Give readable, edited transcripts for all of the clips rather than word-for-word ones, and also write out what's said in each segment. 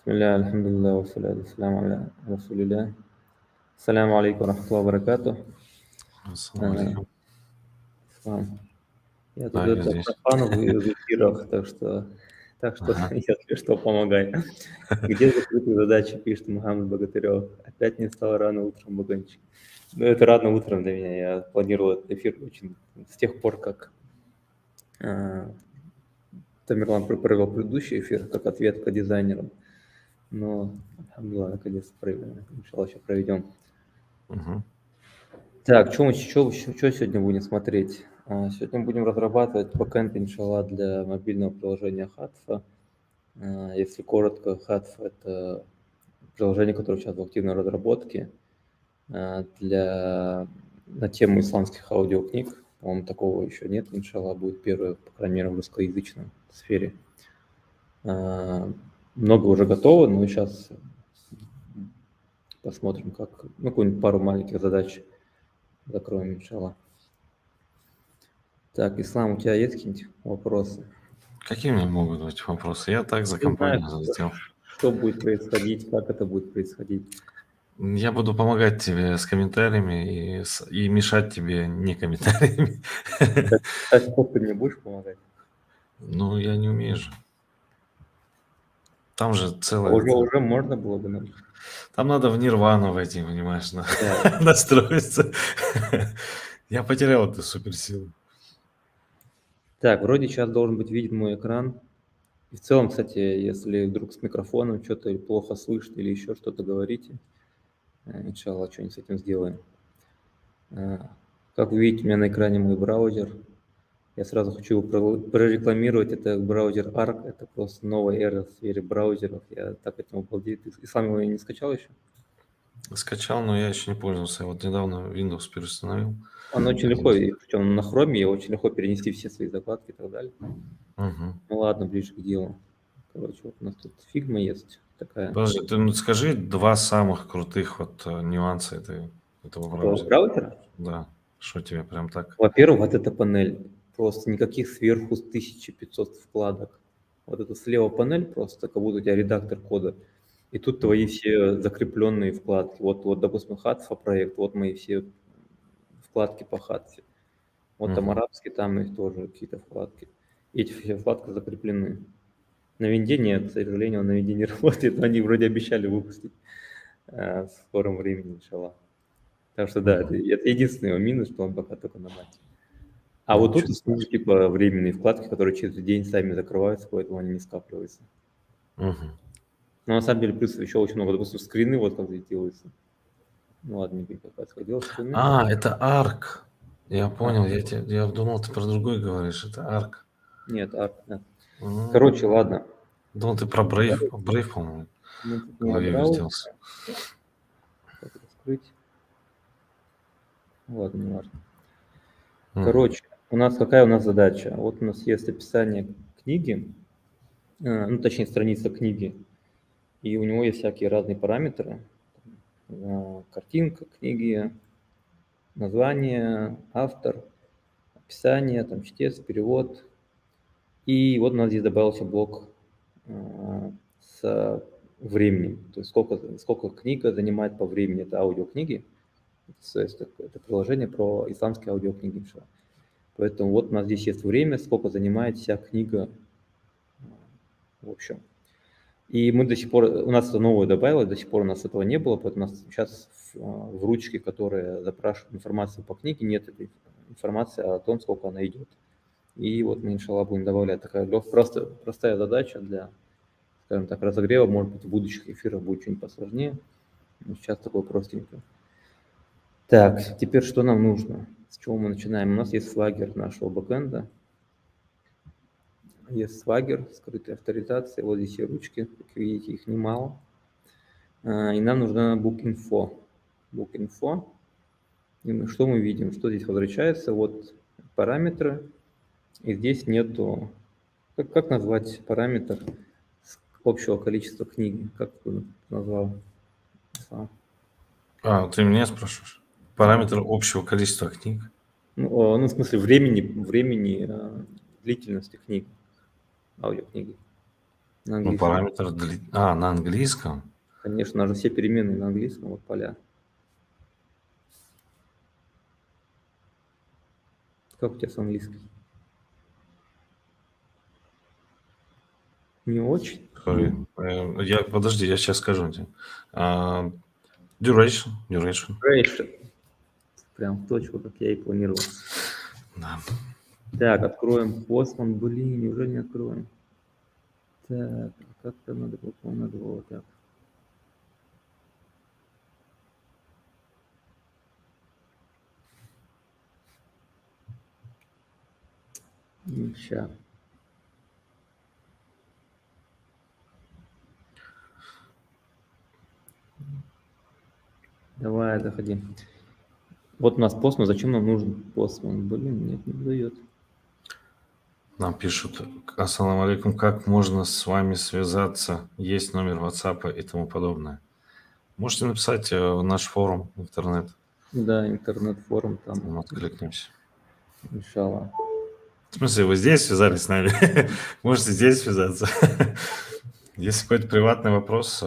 Бисмилля, альхамдулилля, вассаляту вассаляму аля расулилля. Ассаляму алейкум рахматуллахи ва баракатух. Ассаламу алейкум. Ислам. Я тут Да, я это здесь. профан в эфирах, так что Ага. если что, помогай. Где закрытые задачи, пишет Мухаммад Богатырев. Опять не стало рано утром, Баганчик. Ну, это рано утром для меня. Я планировал этот эфир очень с тех пор, как э, Тамерлан провел предыдущий эфир, как ответка дизайнерам. Но, альхамдулилlah, наконец-то провели. Иншаллах, еще проведем. Мгм. Так, что сегодня будем смотреть? Сегодня будем разрабатывать бэкэнд, иншаллах, для мобильного приложения Хатфа. Если коротко, Хатф – это приложение, которое сейчас в активной разработке на тему исламских аудиокниг. По-моему, такого еще нет, иншаллах, будет первое, по крайней мере, в русскоязычной сфере. Много уже готово, но сейчас посмотрим, какую-нибудь пару маленьких задач закроем, иншаллах. Так, Ислам, у тебя есть какие-нибудь вопросы? Какие у меня могут быть вопросы? Я так за Не знаю, компанию залетел. что будет происходить, как это будет происходить. Я буду помогать тебе с комментариями и мешать тебе не комментариями. Кстати, ты мне будешь помогать? Ну, я не умею же. Там же А целое... уже можно было бы нам. Там надо в нирвану войти, понимаешь, Да. настроиться. Я потерял эту суперсилу. Так, вроде сейчас должен быть виден мой экран. И в целом, кстати, если вдруг с микрофоном что-то плохо слышно или еще что-то говорите, иншаллах, что-нибудь с этим сделаем. Как вы видите, у меня на экране мой браузер. Я сразу хочу прорекламировать. Это браузер Arc. Это просто новая эра в сфере браузеров. Я так от него обалдею. Ты сам его не скачал еще? Скачал, но я еще не пользовался. Я вот недавно Windows переустановил. Он очень легко, и причем на хроме, и очень легко перенести все свои закладки и так далее. Мгм. Ну ладно, ближе к делу. Короче, вот у нас тут фигма есть такая. Подожди, ты скажи два самых крутых нюанса этого Этого браузера. браузера? Да, что тебе прям так? Во-первых, вот эта панель. Просто никаких сверху 1500 вкладок. Вот эта слева панель просто, как будто у тебя редактор кода. И тут твои все закрепленные вкладки. Вот, допустим, Хатфа проект, вот мои все вкладки по Хатфе. Вот там арабский, там их тоже какие-то вкладки. И эти все вкладки закреплены. На винде нет, к сожалению, он на винде не работает, но они вроде обещали выпустить в скором времени, иншаллах. Так что да, это единственный его минус, что он пока только на мате. А вот тут Ничего услуги типа временные вкладки, которые через день сами закрываются, поэтому они не скапливаются. Мгм. Но на самом деле плюсов еще очень много. Допустим, скрины вот как здесь делаются. Ну ладно, не будем пока сходил скрины. Это Arc. Я понял, я думал, ты про другой говоришь. Это Arc. Нет, нет. М. Короче, ладно. Думал, ты про Brave, по-моему, Мы тут в не на голове браузере. вертелся. Как это скрыть? Ладно, не важно. Мгм. Короче, какая у нас задача? Вот у нас есть описание книги, ну, точнее, страница книги, и у него есть всякие разные параметры. Картинка книги, название, автор, описание, там, чтец, перевод. И вот у нас здесь добавился блок с временем, то есть сколько книга занимает по времени. Это аудиокниги, то есть это приложение про исламские аудиокниги. Поэтому вот у нас здесь есть время, сколько занимает вся книга в общем. И мы до сих пор, у нас это новое добавилось, до сих пор у нас этого не было, поэтому у нас сейчас в ручке, которая запрашивает информацию по книге, нет этой информации о том, сколько она идет. И вот мы, иншаллах, будем добавлять такая простая задача для, скажем так, разогрева. Может быть, в будущих эфирах будет что-нибудь посложнее. Но сейчас такое простенькое. Так, теперь что нам нужно? С чего мы начинаем? У нас есть свагер нашего бэкэнда. Есть свагер, скрытая авторизация. Вот здесь и ручки, как видите, их немало. И нам нужна book.info. Book.info. И что мы видим? Что здесь возвращается? Вот параметры. И здесь нету... Как назвать параметр общего количества книги? Как ты назвал? Ты меня спрашиваешь? Параметр общего количества книг? Ну, в смысле времени длительности книги, аудиокниги. на Ну, английском. параметр на английском. Конечно, у нас же все переменные на английском, вот поля. Как у тебя с английским? Не очень? Подожди, я сейчас скажу тебе. Duration. Duration. Прям в точку, как я и планировал. Да. Так, откроем Postman. Блин, неужели не откроем? Так, как-то надо было, по-моему, надо было вот так. Сейчас. Давай, заходи. Вот у нас Postman. Зачем нам нужен Postman? Блин, нет, не дает. Нам пишут: ассаламу алейкум, как можно с вами связаться? Есть номер WhatsApp и тому подобное. Можете написать в наш форум интернет. Да, интернет-форум там. Мы откликнемся. Иншалла. В смысле, вы здесь связались с нами? Можете здесь связаться. Если какой-то приватный вопрос,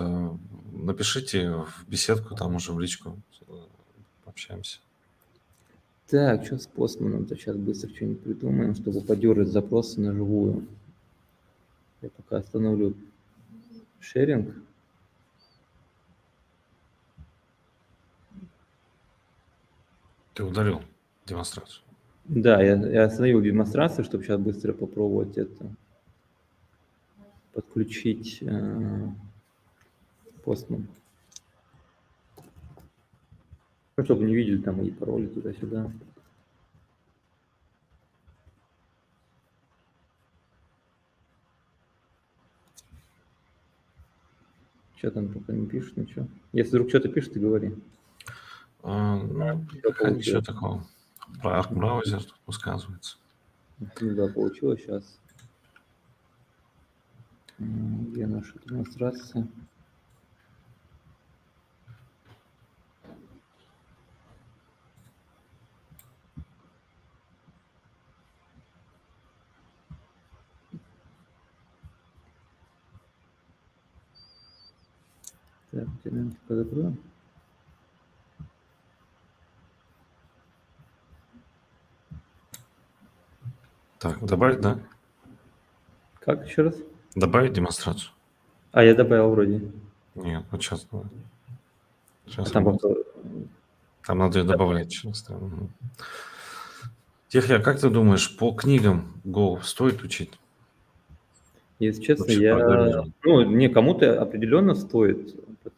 напишите в беседку, там уже в личку пообщаемся. Так, что с Postman-то? Сейчас быстро что-нибудь придумаем, чтобы подергать запросы на живую. Я пока остановлю шеринг. Ты удалил демонстрацию? Да, я остановил демонстрацию, чтобы сейчас быстро попробовать это подключить Postman. Ну, чтобы не видели там мои пароли туда-сюда. Что там пока не пишет, ничего. Если вдруг что-то пишет, ты говори. Ну, Всё пока ничего получилось. такого. Про арк-браузер тут высказывается. Ну да, получилось сейчас. Где наша демонстрация? Так, пока закроем. Так, добавить, да? Как еще раз? Добавить демонстрацию? Я добавил вроде. Нет, вот сейчас. Сейчас Там просто... Там надо ее добавлять сейчас. Да. Угу. Техья, как ты думаешь, по книгам Go стоит учить? Если честно, Вообще программирование. не кому-то определенно стоит.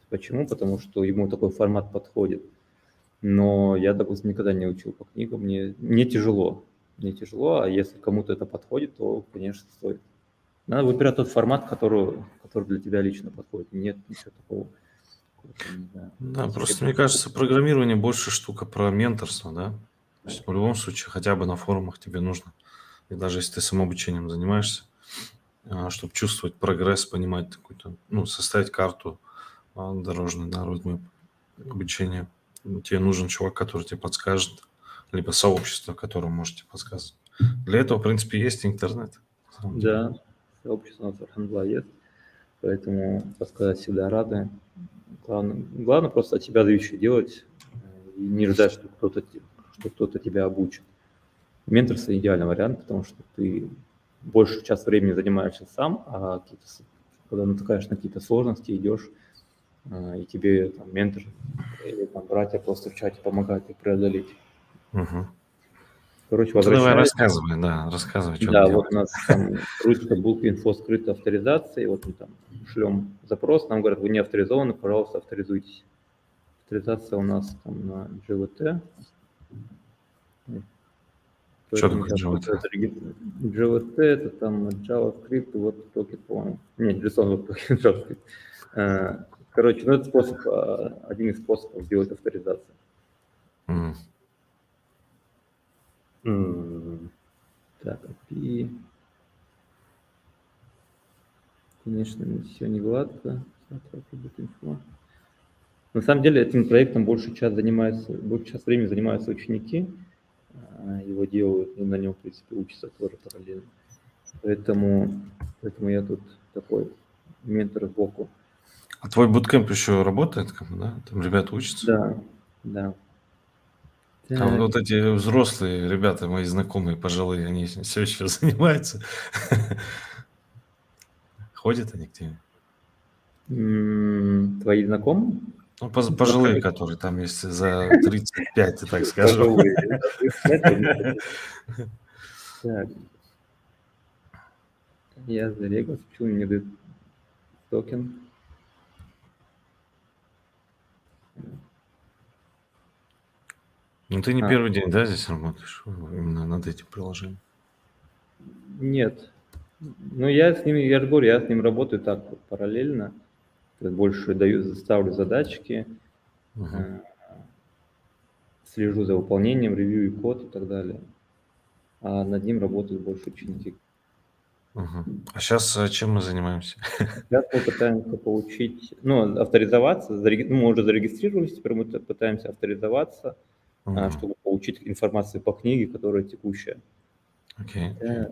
Почему? Потому что ему такой формат подходит. Но я, допустим, никогда не учил по книгам. Мне тяжело. Мне тяжело, а если кому-то это подходит, то, конечно, стоит. Надо выбирать тот формат, который для тебя лично подходит. Нет ничего такого. Не знаю. Да, просто мне кажется, программирование больше штука про менторство, да? То есть в любом случае хотя бы на форумах тебе нужно. И даже если ты самообучением занимаешься, чтобы чувствовать прогресс, понимать какую-то, составить карту дорожную, да, roadmap обучения. Тебе нужен чувак, который тебе подскажет, либо сообщество, которое может тебе подсказать. Для этого, в принципе, есть интернет. на самом деле. Да, сообщество у нас Архангла есть, поэтому подсказать всегда рады. Главное просто от себя зависящее делать и не ждать, что кто-то тебя обучит. Менторство – идеальный вариант, потому что ты большую часть времени занимаешься сам, а когда натыкаешь на какие-то сложности, идешь, и тебе там, ментор или там, братья просто в чате помогают их преодолеть. Угу. Короче, Давай возвращаясь. рассказывай, что Да, ты вот делаешь. у нас там ручка Book.info скрытой авторизации, вот мы там шлем запрос, нам говорят, вы не авторизованы, пожалуйста, авторизуйтесь. Авторизация у нас там на JVT. Что такое JVT? JVT это там JavaScript, вот Token, по-моему. Нет, JSON, вот Token, JavaScript. Короче, это один из способов сделать авторизацию. Так, API. Конечно, все не гладко. На самом деле этим проектом больше часть времени занимаются ученики. Его делают, и на нем, в принципе, учатся тоже параллельно. Поэтому я тут такой ментор сбоку. А твой буткемп еще работает, да? Там ребята учатся? Да, да. А Так, вот эти взрослые ребята, мои знакомые, пожилые, они все еще занимаются? Ходят они к тебе? твои знакомые? Ну, Пока пожилые, которые там есть за 35, так скажу. пожилые, да, 35 они ходят. Так, я зарегался, почему мне не дают токен? Ну, ты не А, первый день, да, здесь работаешь? Именно над этим приложением? нет. Ну, я с ними, я же говорю, я с ним работаю так вот параллельно. То есть больше ставлю задачки, Мгм. э, слежу за выполнением, ревью код и так далее. А над ним работают больше ученики. Мгм. А сейчас чем мы занимаемся? Сейчас мы пытаемся получить, ну, авторизоваться, мы уже зарегистрировались, теперь мы пытаемся авторизоваться, Мгм. чтобы получить информацию по книге, которая текущая. Окей. Так.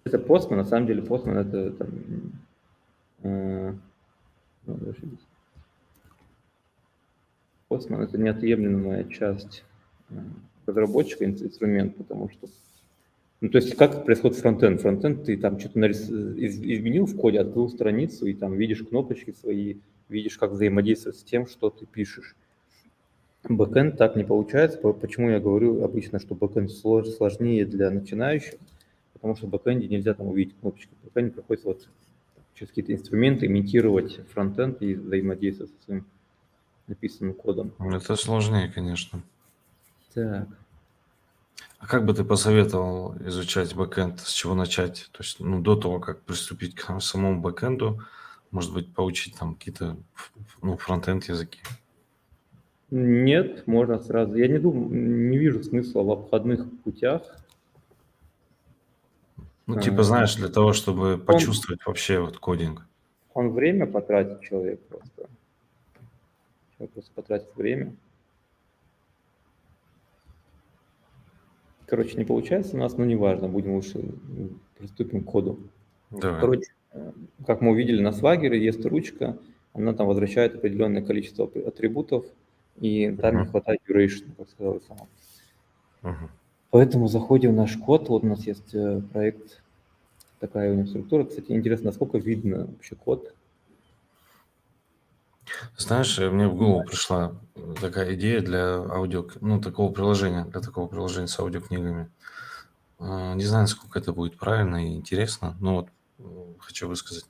Это Postman, на самом деле Postman это там, подождите. Postman это неотъемлемая часть разработчика инструмент, потому что, ну, то есть как происходит фронтенд? Фронтенд ты там что-то изменил в коде, открыл страницу и там видишь кнопочки свои, видишь, как взаимодействовать с тем, что ты пишешь. Бэкэнд так не получается. Почему я говорю обычно, что бэкэнд сложнее для начинающих? Потому что в бэкэнде нельзя там увидеть кнопочки. В бэкэнде приходится вот через какие-то инструменты имитировать фронтенд и взаимодействовать со своим написанным кодом. Это сложнее, конечно. Так. А как бы ты посоветовал изучать бэкэнд? С чего начать? То есть, ну, до того, как приступить к самому бэкэнду, может быть, поучить там какие-то фронтенд языки? Нет, можно сразу. Я не вижу смысла в обходных путях. Ну, типа, А, знаешь, для того, чтобы Он, почувствовать вообще вот кодинг. он время потратит человек просто. Человек просто потратит время. Короче, не получается у нас, но неважно, будем лучше приступим к коду. Давай. Короче, как мы увидели на Swagger есть ручка, она там возвращает определенное количество атрибутов, и там не Мгм. хватает duration, как сказал сам. Мгм. Поэтому заходим в наш код, вот у нас есть проект, такая у него структура. Кстати, интересно, насколько видно вообще код. Знаешь, мне в голову пришла такая идея для такого приложения, для такого приложения с аудиокнигами. Не знаю, насколько это будет правильно и интересно, но вот хочу высказать.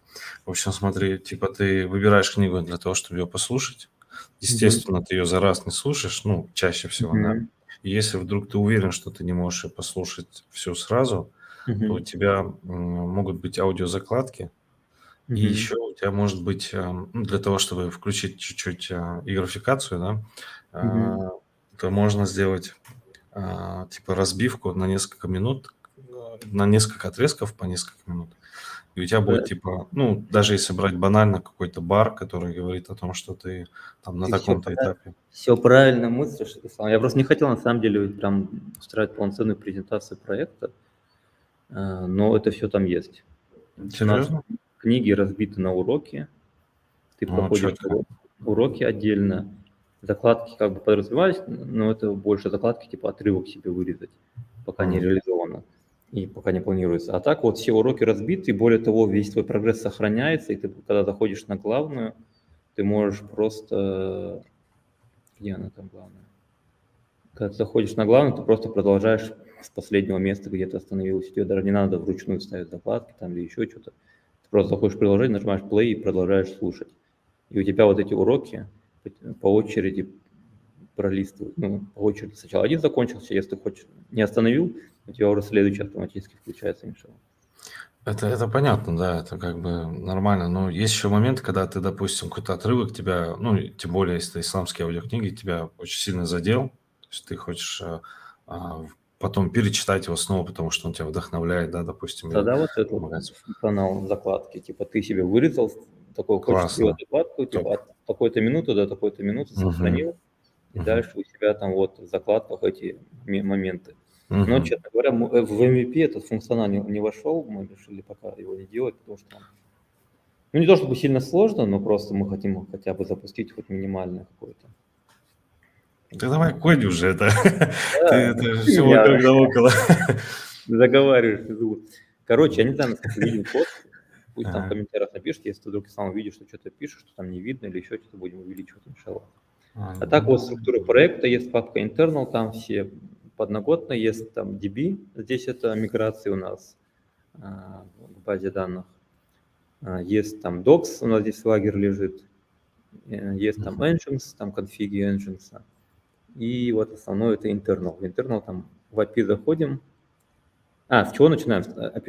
В общем, смотри, типа ты выбираешь книгу для того, чтобы ее послушать. Мгм. Естественно, ты ее за раз не слушаешь, ну, чаще всего, да. Мгм. И если вдруг ты уверен, что ты не можешь ее послушать всю сразу, то у Мгм. тебя могут быть аудиозакладки, и Мгм. еще у тебя может быть, для того, чтобы включить чуть-чуть игрофикацию, да, Мгм. то можно сделать типа разбивку на несколько минут, на несколько отрезков по несколько минут. И у тебя будет типа, ну, даже если брать банально какой-то бар, который говорит о том, что ты там на Ты все таком-то этапе. правильно мыслишь, Ислам. Я просто не хотел на самом деле прям устраивать полноценную презентацию проекта, но это все там есть. То есть у нас Серьезно? книги разбиты на уроки, ты О, проходишь четко. уроки отдельно, закладки как бы подразумевались, но это больше закладки типа отрывок себе вырезать, пока не Мгм. реализовано и пока не планируется. А так вот все уроки разбиты, и более того, весь твой прогресс сохраняется, и ты, когда заходишь на главную, ты можешь просто... Где она там главная? Когда ты заходишь на главную, ты просто продолжаешь с последнего места, где ты остановился. Тебе даже не надо вручную ставить закладки там или еще что-то. Ты просто заходишь в приложение, нажимаешь play и продолжаешь слушать. И у тебя вот эти уроки по очереди пролистывают. Ну, по очереди сначала один закончился, если ты хочешь, не остановил, у тебя уже следующий автоматически включается, иншалла. Это понятно, да, это как бы нормально. Но есть еще момент, когда ты, допустим, какой-то отрывок тебя, ну, и тем более, если это исламские аудиокниги, тебя очень сильно задел. То есть ты хочешь потом перечитать его снова, потому что он тебя вдохновляет, да, допустим, или Тогда вот этот вот помогает. функционал закладки, типа ты себе вырезал, такой хочешь сделать Классно. закладку, Топ. типа от такой-то минуты до такой-то минуты Мгм. сохранил, и Мгм. дальше у себя там вот в закладках эти моменты. Но, Мгм. честно говоря, в MVP этот функционал не вошел, мы решили пока его не делать, потому что ну, не то чтобы сильно сложно, но просто мы хотим хотя бы запустить хоть минимальное какое-то. Ты давай коди уже это. Ты Да, это ты все меня вокруг да около. заговариваешь из угла. Короче, я не знаю, насколько виден код. Пусть там в Ага. комментариях напишите, если ты вдруг сам увидишь, что что-то пишешь, что там не видно или еще что-то, будем увеличивать, иншаллах. А так вот структура проекта, есть папка internal, там все подноготные, есть там DB, здесь это миграция у нас к базе данных. Есть там docs, у нас здесь лагерь лежит, есть там engines, там конфиги engines. И вот основное это internal. В internal там в API заходим. С чего начинаем?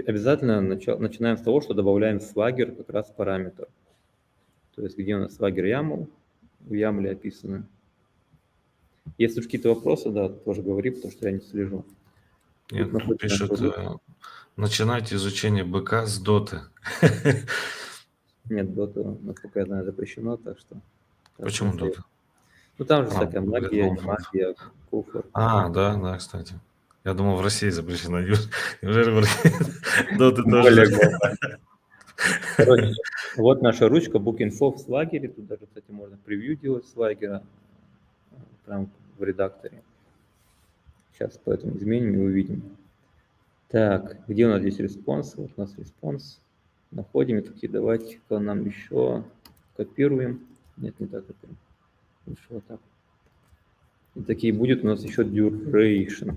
Обязательно начинаем с того, что добавляем в Swagger как раз параметр. То есть где у нас Swagger YAML, в YAML описаны. Если какие-то вопросы, да, тоже говори, потому что я не слежу. Нет, тут находится пишет, начинайте изучение БК с доты. Нет, дота, насколько я знаю, запрещено, так что... Почему дота? Ну, там же А, всякая магия, не Battlefield. магия, куфр. Да, кстати. Я думал, в России запрещено. Неужели в России доты Более тоже? глобально. Короче, вот наша ручка Bookinfo в Swagger. Тут даже, кстати, можно превью делать с Swagger прям в редакторе. Сейчас поэтому изменим и увидим. Так, где у нас здесь респонс? Вот у нас респонс. Находим и такие, давайте-ка нам еще копируем. Нет, не так копируем. Лучше вот так. И такие будет у нас еще duration.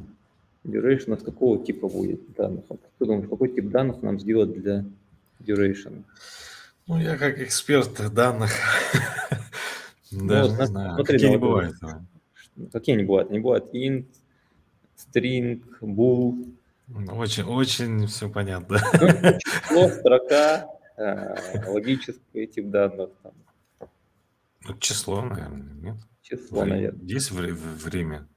Duration у нас какого типа будет данных? Кто думает, какой тип данных нам сделать для duration? Ну, я как эксперт данных даже вот не знаю. смотри Какие на не вот это. бывают. Какие они бывают? Они бывают int, string, bool. Очень все понятно. Ну, число, строка, логический тип данных. Там, Ну, число, наверное, нет? число, наверное. Есть время?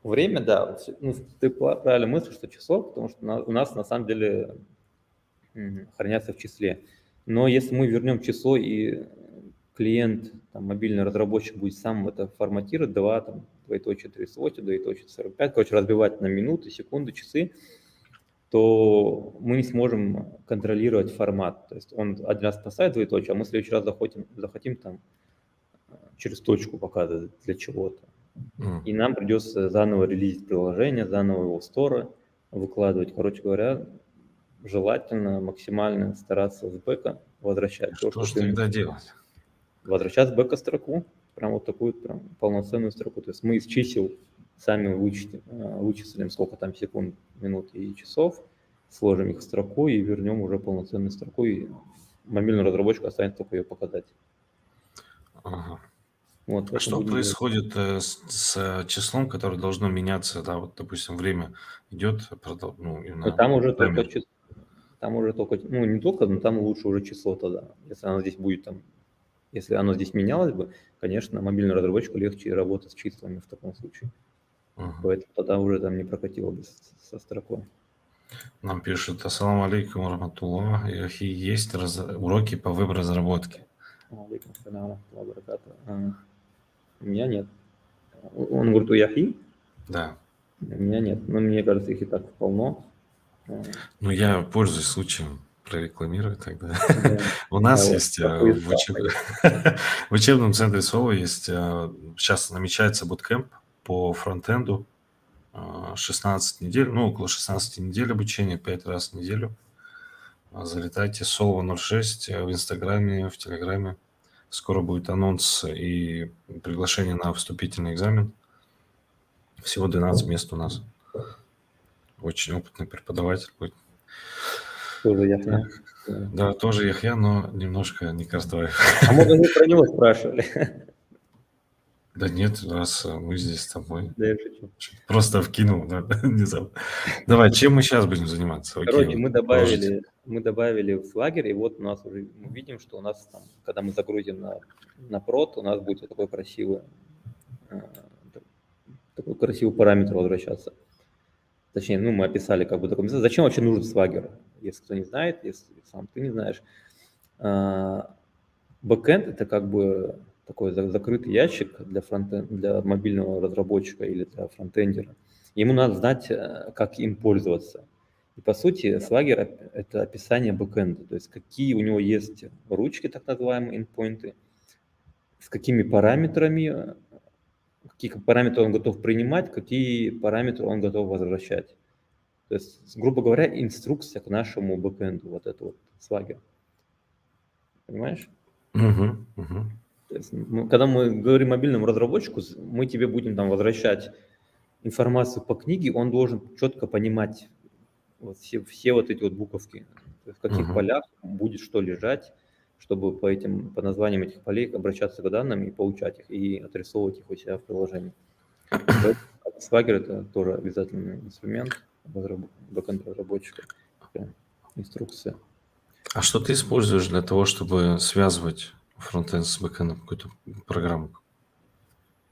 Время, да. Ну, ты правильно мыслишь, что число, потому что у нас на самом деле хранятся в числе. Но если мы вернем число и клиент, там, мобильный разработчик будет сам это форматировать, 2, там, 2.38, 2.45, короче, разбивать на минуты, секунды, часы, то мы не сможем контролировать формат. То есть он один раз поставит двоеточие, а мы в следующий раз захотим там через точку показывать для чего-то. И нам придется заново релизить приложение, заново его в стора выкладывать. Короче говоря, желательно максимально стараться с бэка возвращать то, Что что же ты тогда делать? возвращать с бэка строку, прям вот такую прям полноценную строку. То есть мы из чисел сами вычислим, сколько там секунд, минут и часов, сложим их в строку и вернем уже полноценную строку, и мобильному разработчику останется только ее показать. Ага. Вот, А что будем происходит с числом, которое должно меняться, да, вот, допустим, время идет, Но там уже только таймер. число. Там уже только, ну не только, но там лучше уже число тогда. Если оно здесь будет там, если оно здесь менялось бы, конечно, мобильному разработчику легче работать с числами в таком случае. Поэтому тогда уже там не прокатило бы со строкой. Нам пишут: ассаламу алейкум рахматуллах. Есть уроки по веб-разработке. Алейкум ассалям, у меня нет. Он говорит, у Яхи? Да. У меня нет. Но мне кажется, их и так полно. Ну, я пользуюсь случаем прорекламировать тогда. Да. У нас вот есть такой в учебном центре Соло есть сейчас намечается буткемп по фронтенду 16 недель, ну, около 16 недель обучения, 5 раз в неделю. Залетайте, Соло 06 в Инстаграме, в Телеграме. Скоро будет анонс и приглашение на вступительный экзамен. Всего 12 мест у нас. Очень опытный преподаватель будет. Тоже Яхня. Да, тоже Яхья, но немножко не картавый. А может, вы про него спрашивали? Да нет, раз мы здесь с тобой. Да, я шучу. Просто вкинул, да, внезапно. Давай, чем мы сейчас будем заниматься? Короче, мы добавили в лагерь, и вот у нас уже мы видим, что у нас там, когда мы загрузим на прод, у нас будет вот такой красивый параметр возвращаться. Точнее, ну, мы описали как бы такой. Зачем вообще нужен Swagger? Если кто не знает, если сам ты не знаешь. Бэкэнд – это как бы такой закрытый ящик для мобильного разработчика или для фронтендера. Ему надо знать, как им пользоваться. И по сути Swagger – это описание бэкэнда, то есть какие у него есть ручки, так называемые endpoints, с какими параметрами, какие параметры он готов принимать, какие параметры он готов возвращать. То есть, грубо говоря, инструкция к нашему бэкэнду, вот это вот Swagger. Понимаешь? То есть, когда мы говорим мобильному разработчику, мы тебе будем там возвращать информацию по книге, он должен четко понимать вот все вот эти вот буковки, то есть в каких полях будет что лежать, чтобы по названиям этих полей обращаться к данным и получать их, и отрисовывать их у себя в приложении. Swagger – это тоже обязательный инструмент бэкэнд-разработчика, инструкция. А что ты используешь для того, чтобы связывать фронтенд с бэкэндом, какую-то программу?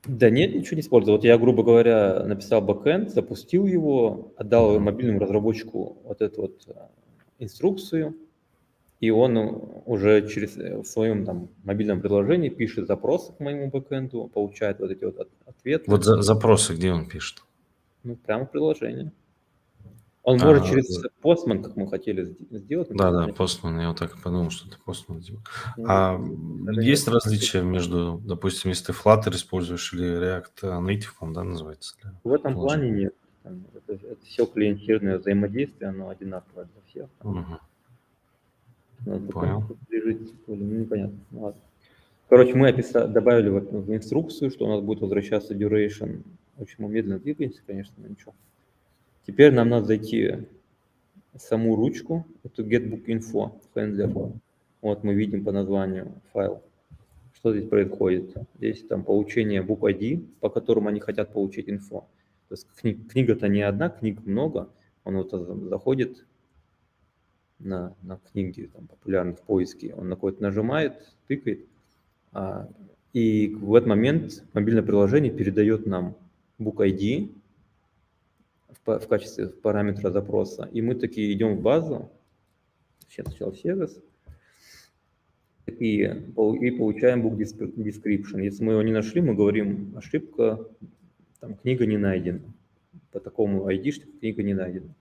Да нет, ничего не использую. Вот я, грубо говоря, написал бэкэнд, запустил его, отдал мобильному разработчику вот эту вот инструкцию, и он уже в своем там мобильном приложении пишет запросы к моему бэкэнду, получает вот эти вот ответы. Вот запросы, где он пишет? Ну, прямо в приложении. Он может через Postman, как мы хотели сделать. Да, Postman, я вот так и подумал, что это Postman. А есть различия между, допустим, если ты Flutter используешь или React Native, да, называется? В этом плане нет. Это все клиентированное взаимодействие, оно одинаковое для всех. Понял. Непонятно. Ладно. Короче, мы добавили в инструкцию, что у нас будет возвращаться duration. Очень мы медленно двигаемся, конечно, но ничего. Теперь нам надо зайти в саму ручку, эту getBookInfo handler. Вот мы видим по названию файл. Что здесь происходит? Здесь там получение book ID, по которому они хотят получить инфо. То есть книга-то не одна, книг много. Он вот заходит на книги там, популярные в поиске, он на какой-то нажимает, тыкает, и в этот момент мобильное приложение передает нам book ID в качестве параметра запроса, и мы такие идем в базу, сейчас сначала сервис, и получаем book description. Если мы его не нашли, мы говорим ошибка, там книга не найдена. По такому ID, что книга не найдена.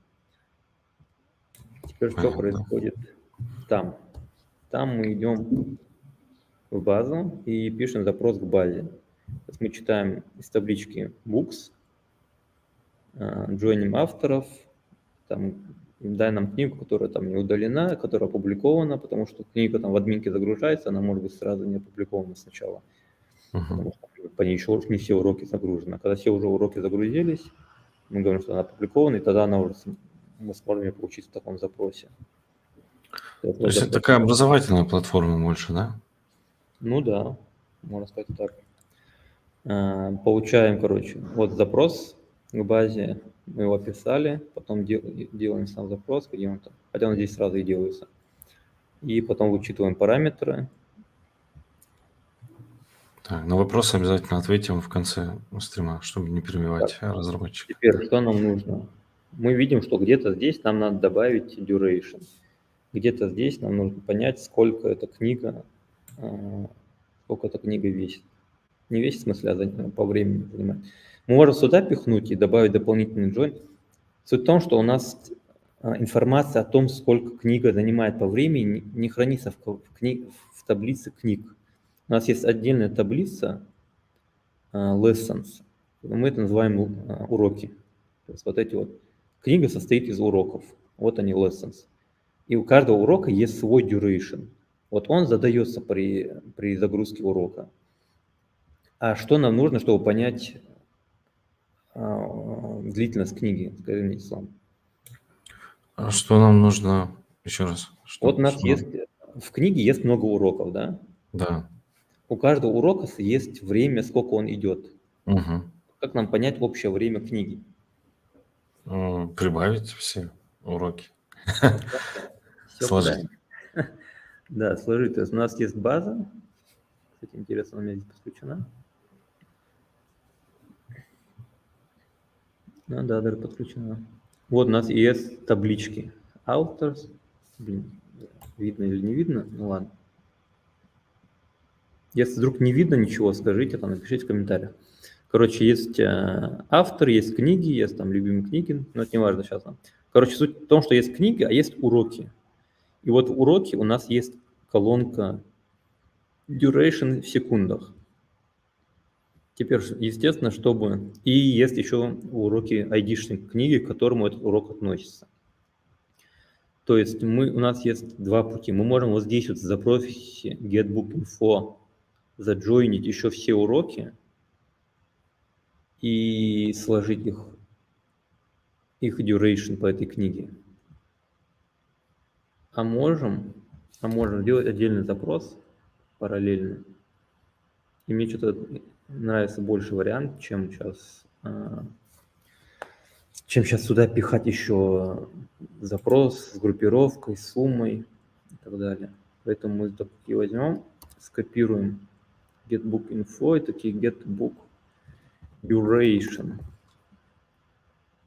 Теперь что происходит там? Там мы идем в базу и пишем запрос к базе. То есть мы читаем из таблички books, joinим авторов, там, дай нам книгу, которая там не удалена, которая опубликована, потому что книга там в админке загружается, она может быть сразу не опубликована сначала. Потому что по ней еще не все уроки загружены. А когда все уже уроки загрузились, мы говорим, что она опубликована, и тогда мы сможем ее получить в таком запросе. То есть это такая образовательная платформа больше, да? Ну да, можно сказать так. Получаем, короче, вот запрос к базе, мы его описали, потом делаем сам запрос, где он там, хотя он здесь сразу и делается. И потом вычитываем параметры. Так, на вопросы обязательно ответим в конце стрима, чтобы не перебивать разработчика. Теперь, что нам нужно? Мы видим, что где-то здесь нам надо добавить duration. Где-то здесь нам нужно понять, сколько эта книга весит. Не весит, в смысле, а по времени занимает. Мы можем сюда пихнуть и добавить дополнительный join. Суть в том, что у нас информация о том, сколько книга занимает по времени, не хранится в таблице книг. У нас есть отдельная таблица lessons. Мы это называем уроки. То есть вот эти вот. Книга состоит из уроков. Вот они lessons. И у каждого урока есть свой duration. Вот он задается при загрузке урока. А что нам нужно, чтобы понять длительность книги? Скажи мне, Ислам. А что нам нужно? Еще раз. Вот у нас есть в книге есть много уроков, да? Да. У каждого урока есть время, сколько он идет. Угу. Как нам понять общее время книги? Прибавить все уроки. Сложить. Да, сложить. То есть у нас есть база. Кстати, интересно, у меня здесь подключена. Да, даже подключена. Вот у нас есть таблички. Authors. Блин, видно или не видно? Ну ладно. Если вдруг не видно ничего, скажите, там, напишите в комментариях. Короче, есть автор, есть книги, есть там любимые книги, но это не важно сейчас. Короче, суть в том, что есть книги, а есть уроки. И вот в уроке у нас есть колонка duration в секундах. Теперь, естественно, чтобы... И есть еще уроки ID-шной книги, к которому этот урок относится. То есть у нас есть два пути. Мы можем вот здесь вот в запросе getBook.info заджойнить еще все уроки и сложить их duration по этой книге. А можем делать отдельный запрос параллельно. И мне что-то нравится больше вариант, чем сейчас сюда пихать еще запрос с группировкой, с суммой и так далее. Поэтому мы такие возьмем, скопируем getBook.info и такие getBook duration.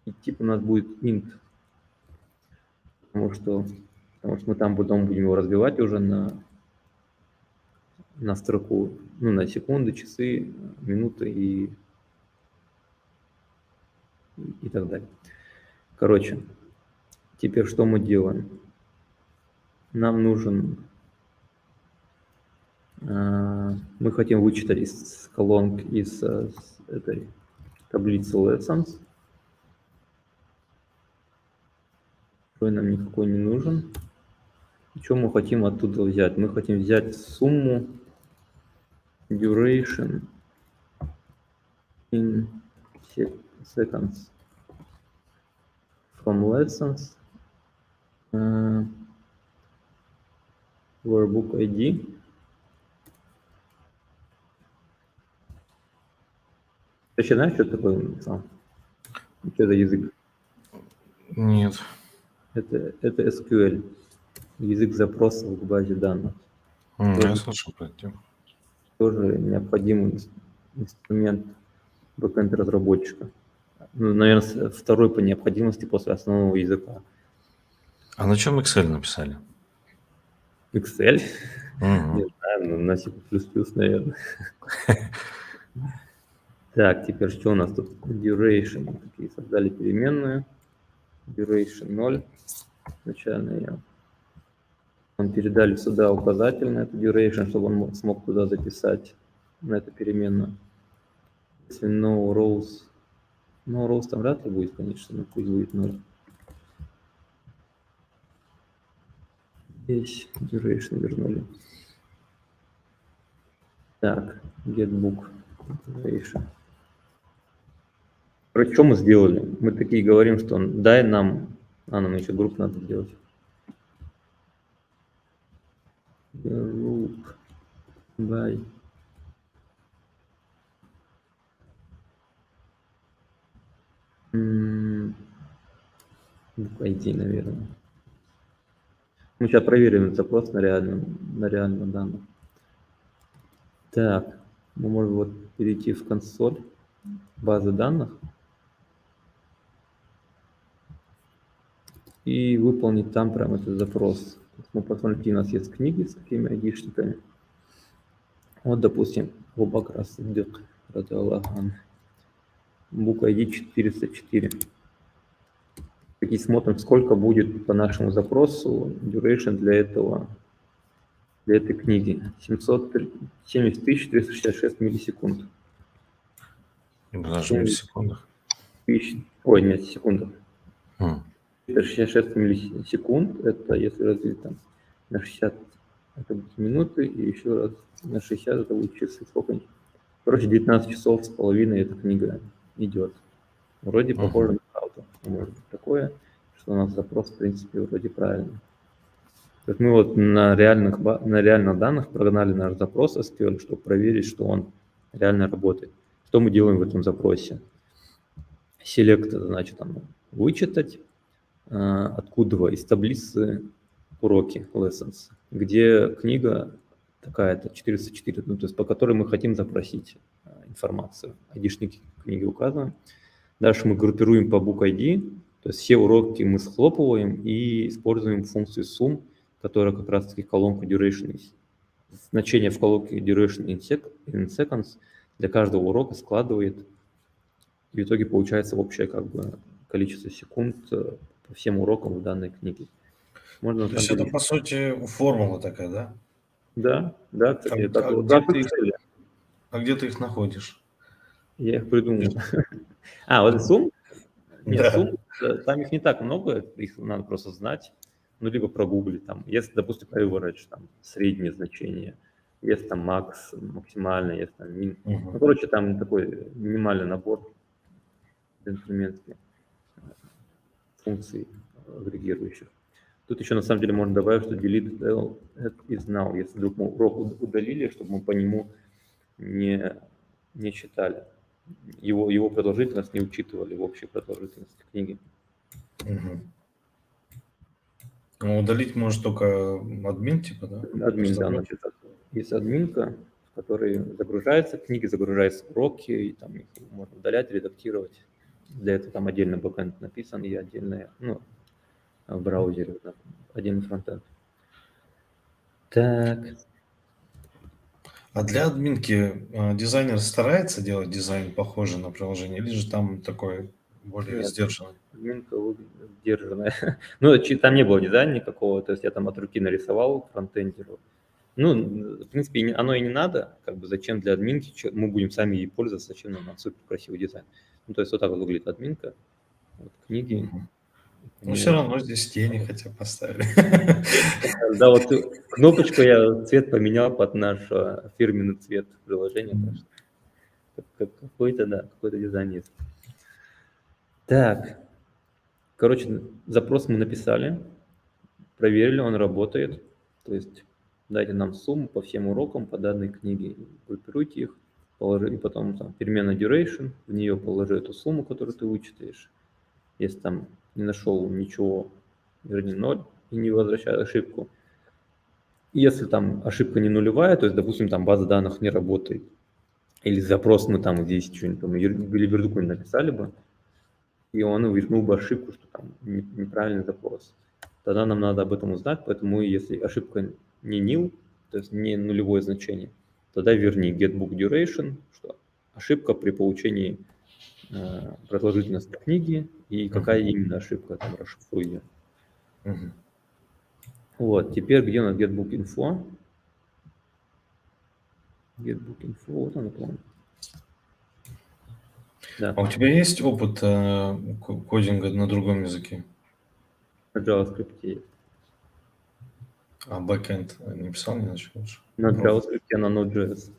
И тип у нас будет int, потому что мы там потом будем его разбивать уже на строку, ну, на секунды, часы, минуты и так далее. Короче, теперь что мы делаем? Нам нужен... мы хотим вычитать из колонки, из этой таблицы lessons. Нам никакой не нужен. Что мы хотим оттуда взять? Мы хотим взять сумму duration in seconds from lessons workbook ID. Ты еще знаешь, что такое? Что это язык? Нет. Это SQL, язык запросов к базе данных. Я слышал про это. Тоже необходимый инструмент бэкэнд-разработчика. Ну, наверное, второй по необходимости после основного языка. А на чем Excel написали? Excel? Не знаю, на C++, наверное. Так, теперь что у нас тут? Duration. Такие создали переменную. Duration 0. Начальная. Нам передали сюда указатель на эту duration, чтобы он смог туда записать на эту переменную. Если no rows там вряд ли будет, конечно, но пусть будет 0. Здесь duration вернули. Так, getBook duration. Короче, что мы сделали? Мы такие говорим, что дай нам... нам еще групп надо делать. Group by book ID, наверное. Мы сейчас проверим этот запрос на реальном данных. Так, мы можем вот перейти в консоль базы данных и выполнить там прям этот запрос. Мы посмотрим, какие у нас есть книги с какими айдишниками. Вот, допустим, Бубакрас Дык Радиолаган. Book ID 404. Такие смотрим, сколько будет по нашему запросу duration для этой книги. 70 366 миллисекунд. Даже в миллисекундах? Ой, нет, секундах. 366 миллисекунд, это если разделить там на 60, это будут минуты, и еще раз на 60, это будут часы, сколько-нибудь. Короче, 19 часов с половиной эта книга идет. Вроде похоже на правду. Может быть такое, что у нас запрос, в принципе, вроде правильный. То есть мы вот на реальных данных прогнали наш запрос SQL, чтобы проверить, что он реально работает. Что мы делаем в этом запросе? Select, это значит там вычитать, откуда из таблицы уроки, lessons, где книга такая-то, 404, ну, то есть по которой мы хотим запросить информацию. ID-шники книги указываем. Дальше мы группируем по book ID, то есть все уроки мы схлопываем и используем функцию sum, которая как раз-таки колонку duration значение в колонке duration in seconds для каждого урока складывает, и в итоге получается общее как бы количество секунд по всем урокам в данной книге. Можно на То есть самом это, деле... по сути, формула такая, да? Да, кстати, А как где ты их, Excel. где ты их находишь? Я их придумал. Вот сумм? Нет, Да. сумм, там их не так много, их надо просто знать, ну, либо прогуглить там. Если, допустим, average, там, среднее значение, есть там максимальное, есть там min. Ну, Мгм. короче, там такой минимальный набор инструментов, функций агрегирующих. Тут еще на самом деле можно добавить, что delete is now, если вдруг мы урок удалили, чтобы мы по нему не считали. Его продолжительность не учитывали в общей продолжительности книги. Мгм. Ну, удалить может только админ, типа, да? Админ, да, Разработчик. значит, есть админка, в которой загружаются книги, загружаются уроки, и там их можно удалять, редактировать. Для этого там отдельно бэкэнд написан и отдельное, в браузере, да, отдельный фронтенд. Так, А для админки дизайнер старается делать дизайн похожий на приложение, или же там такой более нет, сдержанный? админка сдержанная. Ну, там не было дизайна никакого, то есть я там от руки нарисовал фронтендеру. Ну, в принципе, оно и не надо, как бы зачем для админки, мы будем сами ей пользоваться, зачем нам супер красивый дизайн. Ну, то есть вот так вот выглядит админка, вот книги. Мгм. по Ну, нему все очень- равно здесь тени хотя бы поставили. Да, вот кнопочку я цвет поменял под наш фирменный цвет приложения, так что какой-то, да, какой-то дизайн есть. Так, короче, запрос мы написали, проверили, он работает. То есть дайте нам сумму по всем урокам по данной книге, группируйте их, положи, и потом там перемена duration, в нее положи эту сумму, которую ты вычитаешь. Если там не нашел ничего, верни 0 и не возвращай ошибку. Если там ошибка не нулевая, то есть, допустим, там база данных не работает, или запрос мы там здесь что-нибудь там Гилиберду какой-нибудь написали бы, и он вернул бы ошибку, что там неправильный запрос. Тогда нам надо об этом узнать, поэтому если ошибка не nil, то есть не нулевое значение, тогда верни getBook duration, что ошибка при получении продолжительности книги и какая именно ошибка, там расшифруй ее. Мгм. Вот, теперь где у нас getBook info? getBook info, вот она, по-моему. Да, А у тебя есть опыт кодинга на другом языке? на JavaScript есть. А бэкэнд не писал ни на чем лучше? На JavaScript, а на Node.js.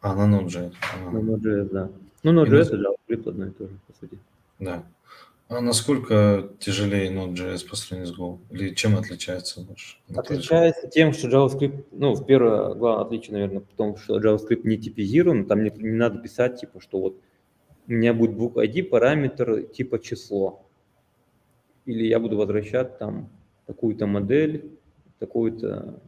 На Node.js. На Node.js, да. Ну, И Node.js и JavaScript одно и то же, по сути. Да. А насколько тяжелее Node.js по сравнению с Go? Или чем отличается больше? Отличается тем, что JavaScript, первое, главное отличие, наверное, в том, что JavaScript не типизирован, там не надо писать, типа, что вот у меня будет book ID параметр типа число, или я буду возвращать там такую-то модель, такую-то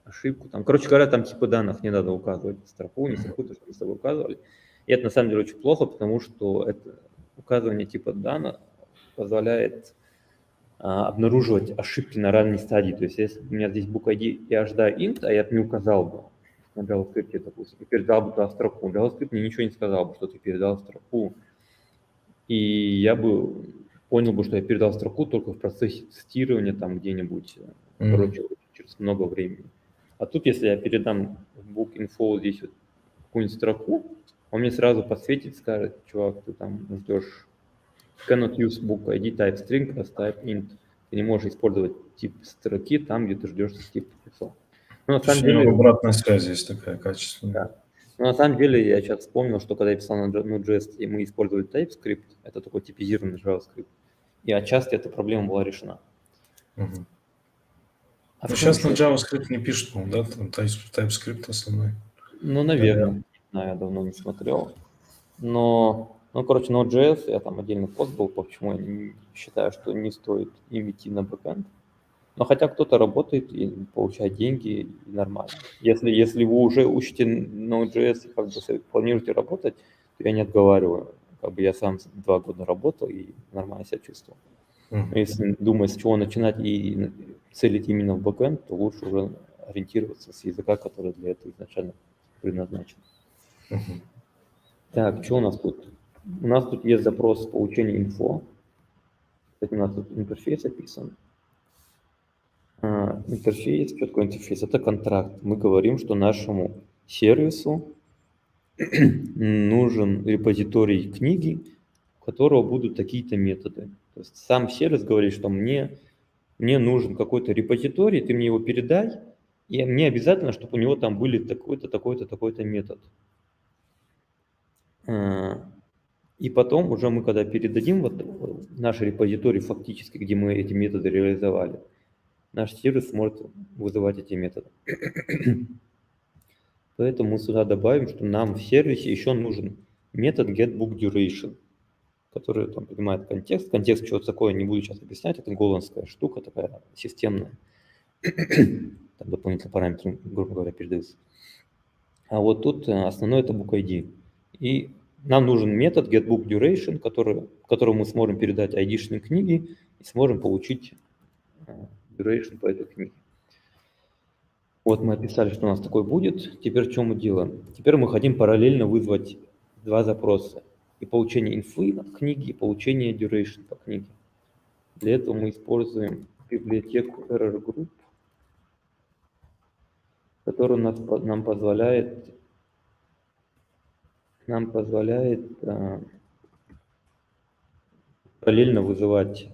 ошибку. Там, короче говоря, там типы данных не надо указывать, строку, не строку, то, что мы с тобой указывали. И это на самом деле очень плохо, потому что это указывание типа данных позволяет обнаруживать ошибки на ранней стадии. То есть если у меня здесь book ID, я ожидаю int, а я не указал бы на JavaScript, допустим, и передал бы туда строку. JavaScript мне ничего не сказал бы, что ты передал строку. И я бы понял бы, что я передал строку только в процессе тестирования там где-нибудь, короче, через много времени. А тут, если я передам в book info здесь вот какую-нибудь строку, он мне сразу подсветит, скажет, чувак, ты там ждешь cannot use book ID type string as type int. Ты не можешь использовать тип строки там, где ты ждешь тип числа. Но на То есть самом у него деле, обратная связь есть такая качественная. да. Но на самом деле я сейчас вспомнил, что когда я писал на Node.js, и мы использовали TypeScript, это такой типизированный JavaScript, и отчасти эта проблема была решена. Мгм. А Ну, в том сейчас на еще, JavaScript не пишут, да? Там TypeScript основной. наверное, Наверное. не знаю, я давно не смотрел. Но, короче, Node.js, я там отдельный пост был, почему я считаю, что не стоит им идти на бэкэнд. Но хотя кто-то работает и получает деньги, и нормально. Если вы уже учите Node.js и как бы планируете работать, то я не отговариваю. Как бы я сам 2 года работал и нормально себя чувствовал. Но Мгм. если думать, с чего начинать и целить именно в бэкэнд, то лучше уже ориентироваться с языка, который для этого изначально предназначен. Мгм. Так, что у нас тут? У нас тут есть запрос получения инфо. Кстати, у нас тут интерфейс описан. Интерфейс, что такое интерфейс? Это контракт. Мы говорим, что нашему сервису нужен репозиторий книги, у которого будут такие-то методы. То есть сам сервис говорит, что мне нужен какой-то репозиторий, ты мне его передай, и мне обязательно, чтобы у него там были такой-то, такой-то, такой-то метод. И потом уже мы, когда передадим вот наш репозиторий фактически, где мы эти методы реализовали, наш сервис сможет вызывать эти методы. Поэтому мы сюда добавим, что нам в сервисе еще нужен метод getBookDuration, который там понимает контекст. Контекст чего-то такое не буду сейчас объяснять, это голландская штука такая системная. Там дополнительные параметры, грубо говоря, передаются. А вот тут основной это bookID. И нам нужен метод getBookDuration, которому мы сможем передать ID-шные книги и сможем получить duration по этой книге. Вот мы описали, что у нас такой будет. Теперь что мы делаем? Теперь мы хотим параллельно вызвать два запроса. И получение инфы от книги, и получение duration по книге. Для этого мы используем библиотеку errorgroup, которая нам позволяет параллельно вызывать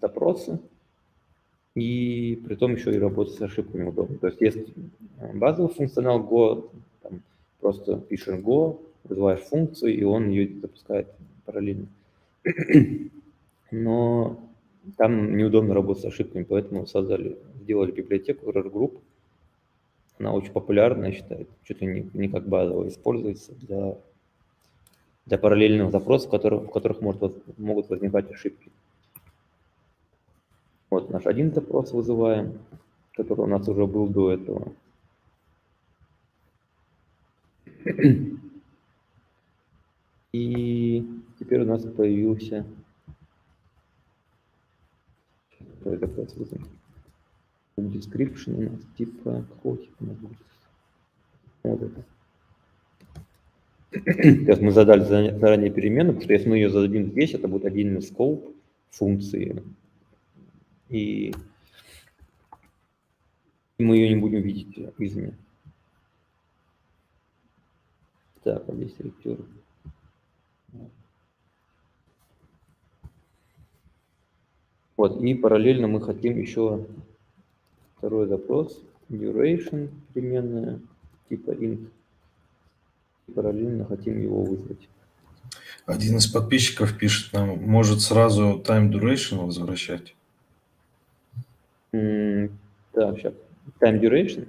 запросы, и при том еще и работать с ошибками удобно. То есть есть базовый функционал Go, там просто пишешь Go, вызываешь функцию, и он ее запускает параллельно. Но там неудобно работать с ошибками, поэтому сделали библиотеку errorgroup. Она очень популярная, я считаю, чуть ли не как базовая, используется для параллельных запросов, в которых могут возникать ошибки. Вот наш один запрос вызываем, который у нас уже был до этого. И теперь у нас появился второй запрос вызовем. Description у нас типа какого типа у нас будет? Вот это. Сейчас мы задали заранее переменную, потому что если мы ее зададим здесь, это будет отдельный скоп функции. И мы ее не будем видеть извне. Так, а здесь редактор. Вот, и параллельно мы хотим еще второй запрос, duration переменная, типа int. И параллельно хотим его вызвать. Один из подписчиков пишет нам, может сразу time duration возвращать? Так, сейчас. Time duration.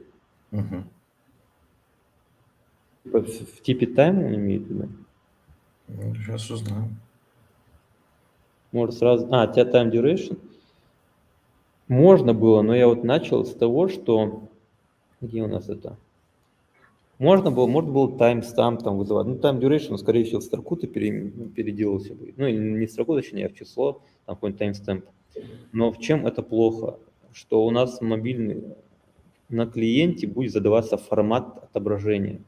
Угу. В типе time он имеет в виду? Сейчас узнаем. Может сразу... у тебя time duration? Можно было, но я вот начал с того, что... Где у нас это? Можно было timestamp там вызывать. Ну, time duration, скорее всего, в строку-то переделался бы. Ну, не в строку, точнее, а в число, там какой-нибудь timestamp. Но в чем это плохо? Что у нас мобильный на клиенте будет задаваться формат отображения.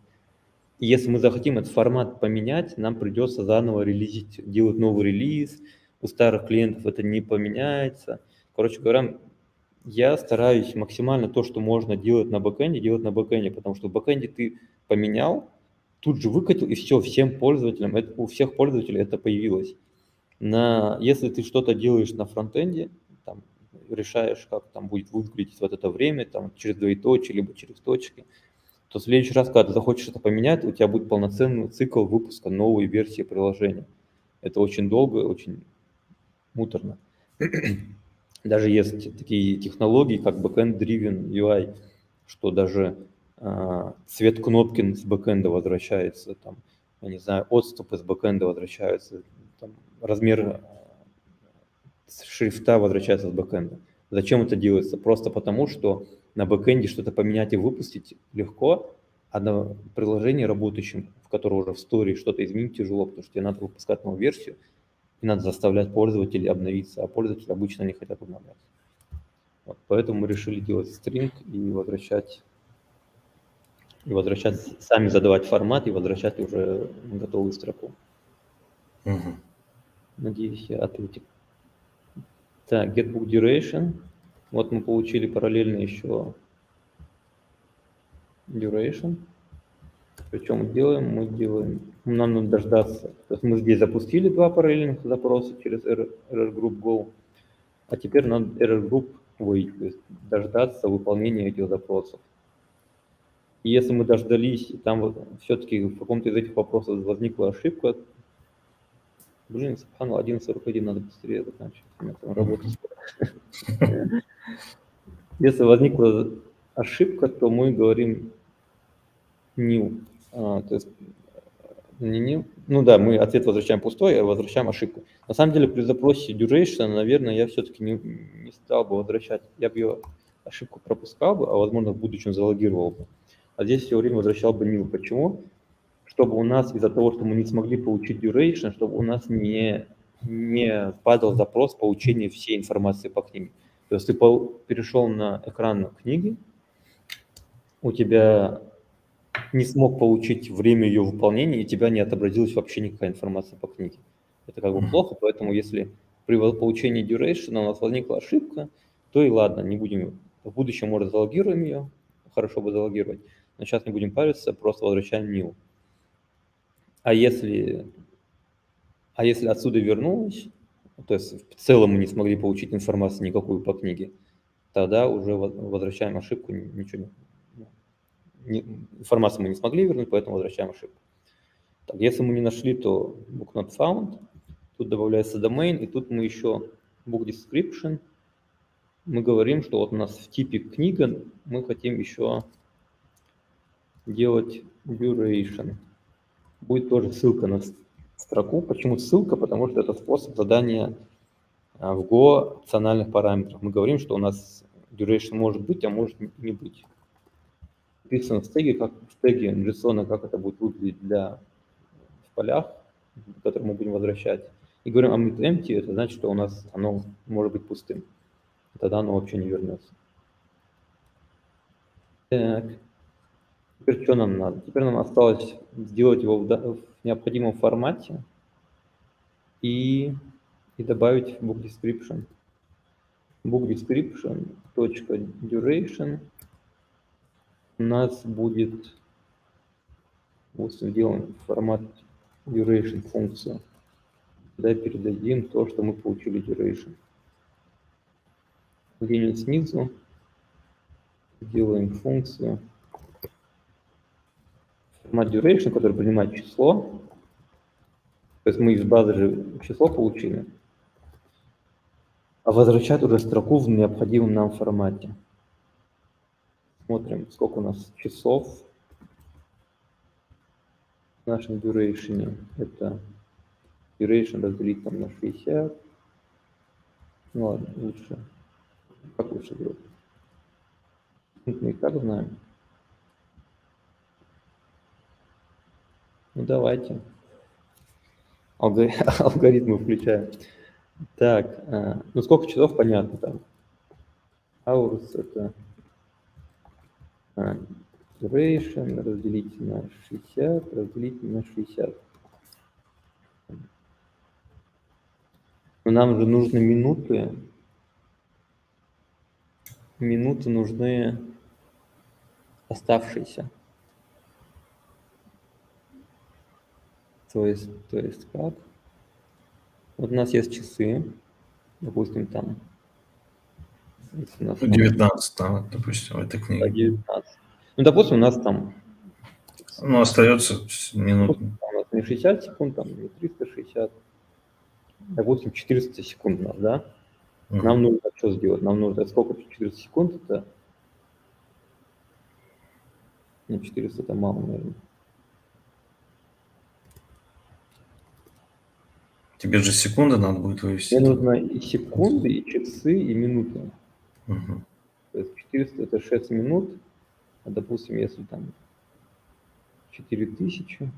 И если мы захотим этот формат поменять, нам придется заново делать новый релиз. У старых клиентов это не поменяется. Короче говоря, я стараюсь максимально то, что можно делать на бэкэнде, потому что в бэкэнде ты поменял, тут же выкатил, и все, всем пользователям, у всех пользователей это появилось. Если ты что-то делаешь на фронтенде, там, решаешь, как там будет выглядеть вот это время, там, через двоеточие, либо через точки, то в следующий раз, когда ты захочешь это поменять, у тебя будет полноценный цикл выпуска новой версии приложения. Это очень долго, очень муторно. Даже есть такие технологии, как backend-driven UI, что даже цвет кнопки с бэкэнда возвращается, там, я не знаю, отступы с бэкэнда возвращаются, там, размер шрифта возвращается с бэкэнда. Зачем это делается? Просто потому, что на бэкэнде что-то поменять и выпустить легко, а на приложении работающем, в котором уже в сторе что-то изменить тяжело, потому что тебе надо выпускать новую версию, и надо заставлять пользователей обновиться, а пользователи обычно не хотят обновляться. Вот, поэтому мы решили делать стринг и возвращать, сами задавать формат и возвращать уже готовую строку. Мгм. Надеюсь, я ответил. Так, getBook duration. Вот мы получили параллельно еще duration. Причем мы делаем, нам надо дождаться. То есть мы здесь запустили 2 параллельных запроса через error group go, а теперь надо error group wait, то есть дождаться выполнения этих запросов. И если мы дождались, и там вот все-таки в каком-то из этих вопросов возникла ошибка, субханаллах, 11:41 надо быстрее заканчивать, у меня там работа скоро. Если возникла ошибка, то мы говорим new, то есть не new, ну да, мы ответ возвращаем пустой, а возвращаем ошибку. На самом деле при запросе duration, наверное, я все-таки не стал бы возвращать, я бы ее ошибку пропускал бы, а возможно в будущем залогировал бы. А здесь все время возвращал бы new. Почему? Чтобы у нас из-за того, что мы не смогли получить duration, чтобы у нас не падал запрос получения всей информации по книге. То есть ты перешел на экран книги, у тебя не смог получить время ее выполнения, и у тебя не отобразилась вообще никакая информация по книге. Это как бы плохо, поэтому если при получении duration у нас возникла ошибка, то и ладно, не будем, в будущем, может, залогируем ее, хорошо бы залогировать, но сейчас не будем париться, просто возвращаем new. А если отсюда вернулось, то есть в целом мы не смогли получить информацию никакую по книге, тогда уже возвращаем ошибку, ничего информацию мы не смогли вернуть, поэтому возвращаем ошибку. Так, если мы не нашли, то book not found, тут добавляется domain, и тут мы еще book description, мы говорим, что вот у нас в типе книга мы хотим еще делать duration. Будет тоже ссылка на строку. Почему ссылка? Потому что это способ задания в Go опциональных параметров. Мы говорим, что у нас duration может быть, а может не быть. Написано в теге, JSON, как это будет выглядеть в полях, которые мы будем возвращать. И говорим omit empty, это значит, что у нас оно может быть пустым. Тогда оно вообще не вернется. Так. Теперь что нам надо? Теперь нам осталось сделать его в необходимом формате и добавить в book description. Book description .duration у нас будет, вот сделаем формат duration функцию. Туда передадим то, что мы получили duration. Где-нибудь снизу делаем функцию формат duration, который принимает число. То есть мы из базы же число получили, а возвращать уже строку в необходимом нам формате. Смотрим, сколько у нас часов в нашем duration. Это duration разделить там на 60. Ну ладно, лучше. Как лучше делать? Мы и так знаем. Ну давайте. Алгоритмы включаем. Так, ну сколько часов, понятно там. Hours это duration разделить на 60, разделить на 60. Но нам же нужны минуты. Минуты нужны оставшиеся. То есть как? Вот у нас есть часы, допустим, там. Если у нас 19, да, допустим, в этой книге. 19. Ну, допустим, у нас там. Ну, остается минут. У нас не 60 секунд, там не 360. Допустим, 400 секунд у нас, да? Нам нужно что сделать? Нам нужно сколько? 400 секунд это. Не, 400 это мало, наверное. Тебе же секунды надо будет вывести. Мне нужно и секунды, и часы, и минуты. Угу. То есть 400 это 6 минут, а допустим, если там 4000,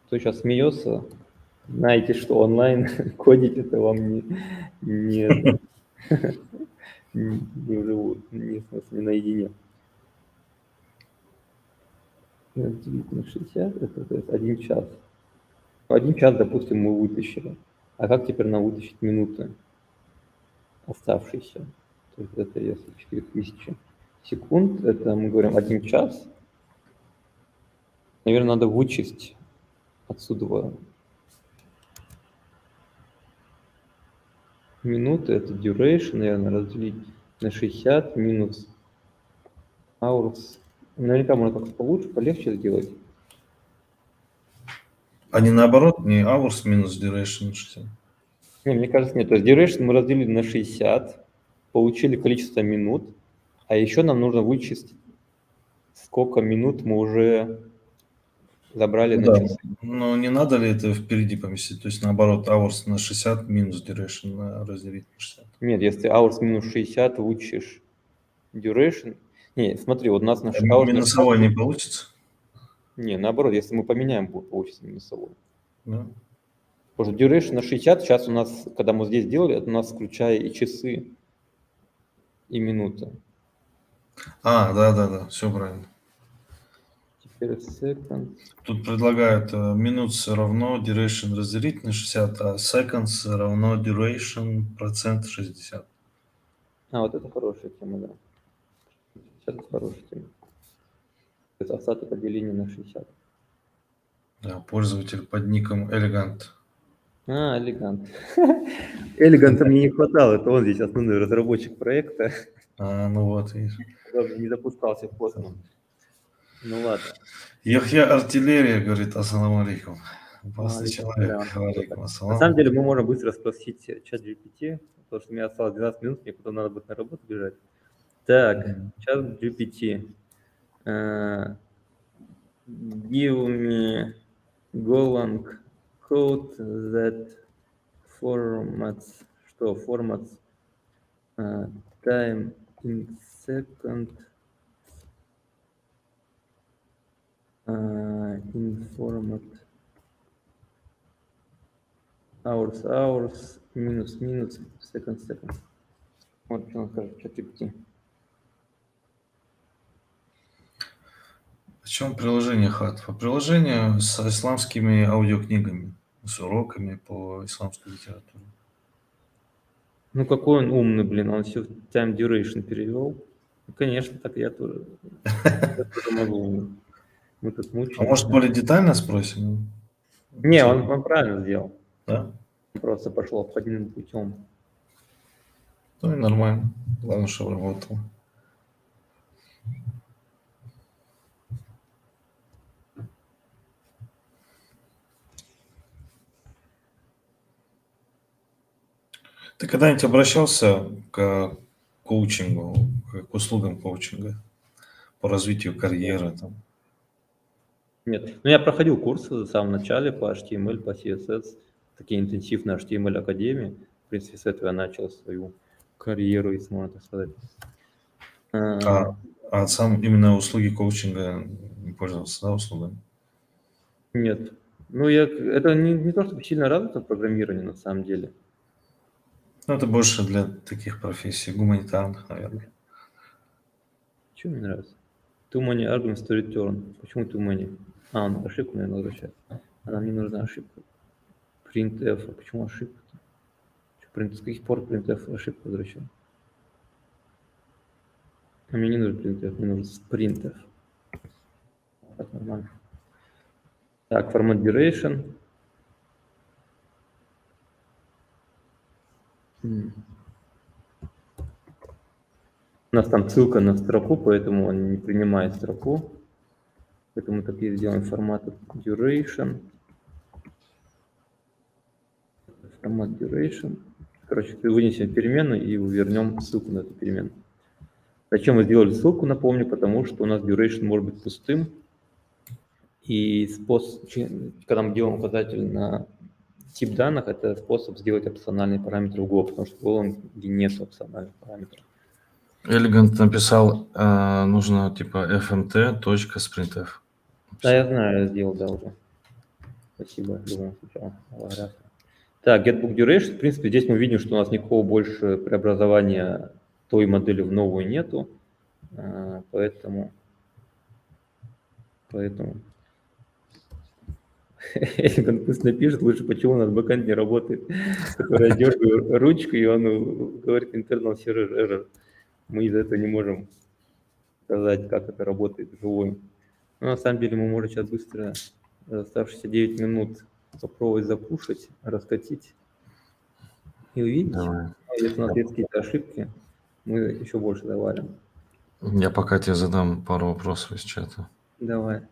кто сейчас смеется, Знаете, что онлайн кодить это вам не не вживую, не в смысле, не наедине. Разделить на 60 это то есть 1 час. 1 час, допустим, мы вытащили. А как теперь нам вытащить минуты оставшиеся? То есть это если 4000 секунд, это мы говорим 1 час. Наверно, надо вычесть отсюда минуты, это duration, наверное, разделить на 60 минус hours. Наверняка можно как-то получше, полегче сделать. А не наоборот, не hours минус duration 60? Не, мне кажется, нет. То есть duration мы разделили на 60, получили количество минут, а еще нам нужно вычесть, сколько минут мы уже забрали Ну на да. часы. Но не надо ли это впереди поместить? То есть наоборот, hours на 60 минус duration разделить на 60. Нет, если hours минус 60 вычтешь duration. Не, смотри, вот у нас на А hours на минусовой 60. не получится? Не, наоборот, если мы поменяем, получится минусовой. Да. Потому что duration на 60 сейчас у нас, когда мы здесь делали, это у нас включая и часы, и минуты. Да, все правильно. Теперь seconds. Тут предлагают minutes равно duration разделить на 60, а seconds равно duration процент 60. Вот это хорошая тема, да. Сейчас это хорошая тема. То есть остаток отделения на 60. Да, пользователь под ником Elegant. Элегант. Элеганта мне не хватало, это он здесь основной разработчик проекта. Ну вот, видишь. Главное, не запускался в космос. Ну ладно. Яхья Артиллерия говорит: ассаламу алейкум. Просто Алейкум человек. салям. Алейкум На ассалам. самом деле мы можем быстро спросить чат GPT, потому что у меня осталось 12 минут, мне потом надо будет на работу бежать. Так, чат GPT. Give me Golang code that formats, что formats time in second in format hours, минус, second. Вот что он скажет, чат GPT. В чем приложение Хатва? Приложение с исламскими аудиокнигами, с уроками по исламской литературе. Ну какой он умный, блин, он все в time duration перевел. Ну, конечно, так я тоже могу. Мы тут А мучаемся. может, более детально спросим? Не, он правильно сделал. Да? Он просто пошел обходным путем. Ну и нормально. Главное, что работало. Ты когда-нибудь обращался к коучингу, к услугам коучинга по развитию карьеры? Там? Нет, ну я проходил курсы в самом начале по HTML, по CSS, такие интенсивные HTML академии. В принципе, с этого я начал свою карьеру, если можно так сказать. А сам именно услуги коучинга не пользовался, да, услугами? Нет. Ну, это не то, чтобы сильно развито в программировании на самом деле. Ну, это больше для таких профессий, гуманитарных, наверное. Чего мне нравится? Too many arguments to return. Почему too many? Он ошибку, наверное, возвращает. А нам не нужна ошибка. Printf. А почему ошибка-то? С каких пор printf ошибку возвращает? А мне не нужен printf, мне нужен sprintf. Так, нормально. Так, format duration. У нас там ссылка на строку, поэтому он не принимает строку. Поэтому так и сделаем формат duration. Формат duration. Короче, вынесем переменную и вернем ссылку на эту переменную. Зачем мы сделали ссылку, напомню, потому что у нас duration может быть пустым. И когда мы делаем указатель на тип данных, это способ сделать опциональный параметр в Go, потому что в Go нет опциональных параметров. Elegant написал, нужно типа fmt.sprintf. Да, я знаю, я сделал, да, уже. Спасибо, в любом случае. Логарифм. Так, getBook Duration, в принципе, здесь мы видим, что у нас никакого больше преобразования той модели в новую нету, поэтому Эльган пусть пишет лучше, почему у нас бэкэнд не работает, который дергаю ручку, и он говорит internal server error. Мы из-за этого не можем сказать, как это работает вживую. Но на самом деле мы можем сейчас быстро за оставшиеся 9 минут попробовать запушить, раскатить и увидеть. Давай. Если у нас есть какие-то ошибки, мы еще больше завалим. Я пока тебе задам пару вопросов из чата. Давай.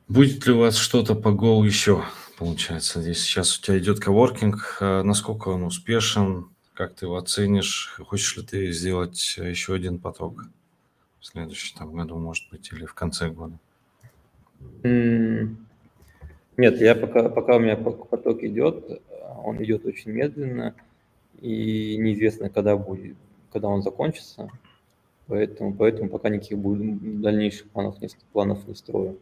Будет ли у вас что-то по Go еще, получается? Здесь сейчас у тебя идет коворкинг. Насколько он успешен? Как ты его оценишь? Хочешь ли ты сделать еще один поток в следующем году, может быть, или в конце года? Нет, пока у меня поток идет, он идет очень медленно, и неизвестно, когда он закончится. Поэтому пока никаких дальнейших планов не строю.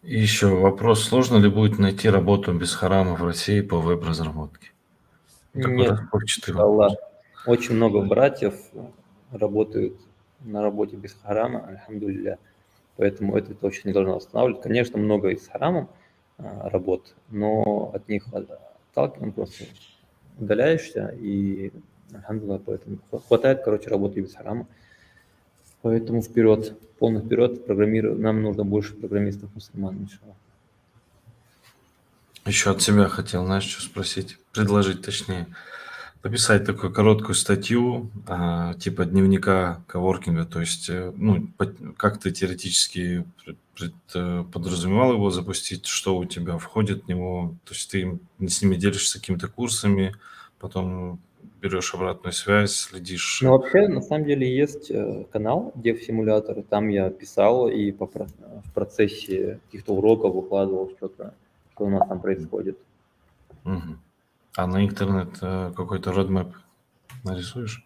И еще вопрос, сложно ли будет найти работу без харама в России по веб-разработке? Нет, расплывчатый иншаллах. вопрос. Очень много братьев работают на работе без харама, альхамдулилля. Поэтому это точно не должно останавливать. Конечно, много и с харамом работ, но от них отталкиваем, просто удаляешься, и альхамдулилля, поэтому хватает, работы и без харама. Поэтому вперед, полный вперед, нам нужно больше программистов-мусульман, иншаллах. Еще от себя хотел, знаешь, что спросить, предложить точнее. Написать такую короткую статью, типа дневника коворкинга, то есть, как ты теоретически подразумевал его запустить, что у тебя входит в него, то есть ты с ними делишься какими-то курсами, потом берешь обратную связь, следишь. Ну, вообще, на самом деле, есть канал Dev-симулятор, там я писал и в процессе каких-то уроков выкладывал что-то, что у нас там происходит. Мгм. А на интернет какой-то roadmap нарисуешь?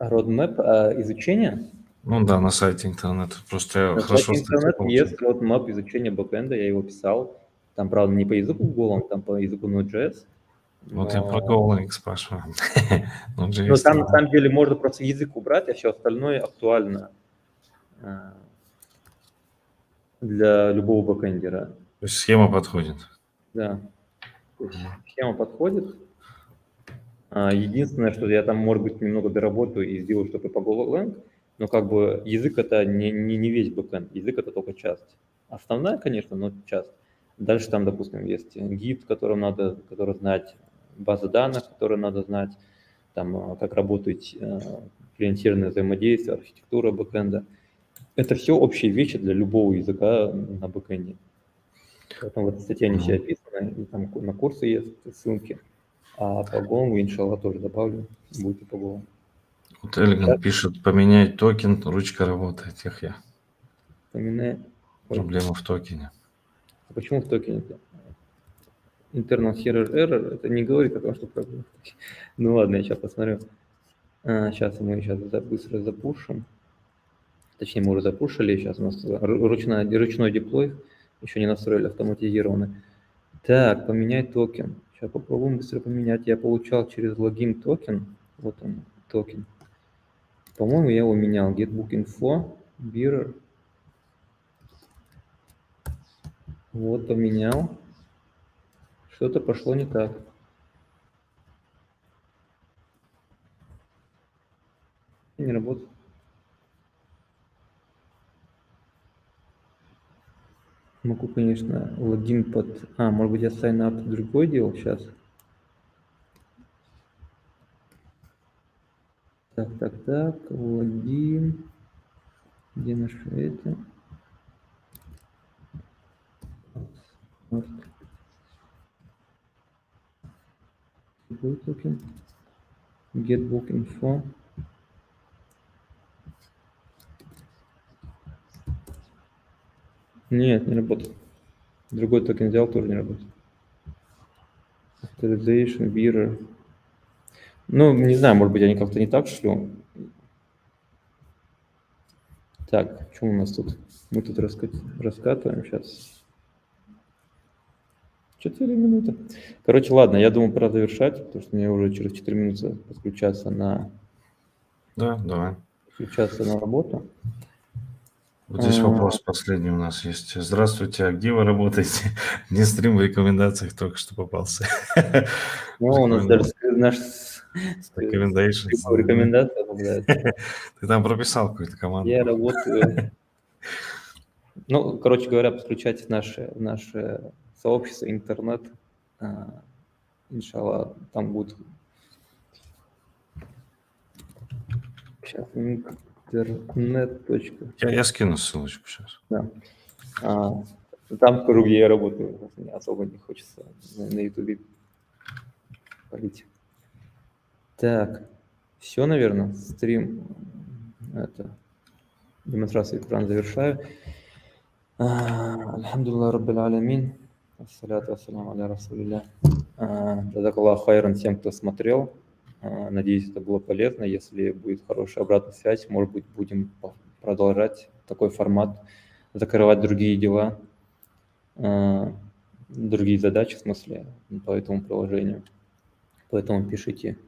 Roadmap изучения? Ну да, на сайте интернета. Просто я На хорошо сайте статью интернет получил. есть roadmap изучения бэкэнда, я его писал. Там, правда, не по языку Golang, там по языку Node.js. Вот я про Golang спрашиваю. Но там, на самом деле, можно просто язык убрать, а все остальное актуально для любого бэкэндера. То есть схема подходит. Да, то есть схема подходит. Единственное, что я там, может быть, немного доработаю и сделаю что-то по Golang, но язык это не весь бэкэнд, язык это только часть. Основная, конечно, но часть. Дальше там, допустим, есть гид, который знать, база данных, которую надо знать, там, как работает клиентированное взаимодействие, архитектура бэкэнда. Это все общие вещи для любого языка на бэкэнде. Поэтому в этой статье они все описаны, и там на курсы есть ссылки. А по Golang, иншаллах, тоже добавлю, будет и по Golang. Вот Элиган пишет, поменять токен, ручка работает. Я. Проблема в токене. А почему в токене-то? Internal server error, это не говорит о том, что проблема в токене. Ну ладно, я сейчас посмотрю. Сейчас мы быстро запушим. Точнее, мы уже запушили, сейчас у нас ручной деплой, еще не настроили автоматизированный. Так, поменять токен. Сейчас попробуем быстро поменять. Я получал через логин токен. Вот он, токен. По-моему, я его менял. Getbook info, bearer. Вот, поменял. Что-то пошло не так. Не работает. Могу, конечно, логин может быть, я sign-up другой делал сейчас. Так, логин. Где наш это? Какой токен? Getbook info. Нет, не работает. Другой токен взял, тоже не работает. Authorization, bearer. Ну, не знаю, может быть, они как-то не так шлю. Так, что у нас тут? Мы тут раскатываем сейчас. 4 минуты. Короче, ладно, я думаю, пора завершать, потому что мне уже через 4 минуты подключаться на Да, давай. работу. Вот здесь вопрос последний у нас есть. Здравствуйте, а где вы работаете? Мне стрим в рекомендациях только что попался. Ну, у нас даже наш Recommendations. рекомендация попадается. Ты там прописал какую-то команду. Я работаю. Ну, короче говоря, подключайтесь в наше сообщество, интернет. Иншаллах, там будет... Сейчас, интернет. Я скину ссылочку сейчас. Да. Там скажу, где я работаю. Мне особо не хочется на Ютубе палить. Так, все, наверное, стрим, демонстрацию экрана завершаю. Альхамдулилlah Раббил Алямин. Ассаляту вассаляму аля Расулилля. Джазакаллаху хайран всем, кто смотрел. Надеюсь, это было полезно. Если будет хорошая обратная связь, может быть, будем продолжать такой формат, закрывать другие дела, другие задачи, в смысле, по этому приложению. Поэтому пишите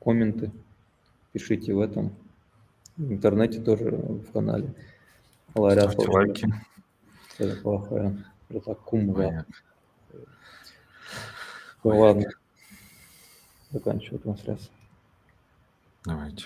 комменты, пишите в интернете тоже, в канале. Ставьте лайки. Понятно. Ладно, заканчиваю трансляцию. Давайте.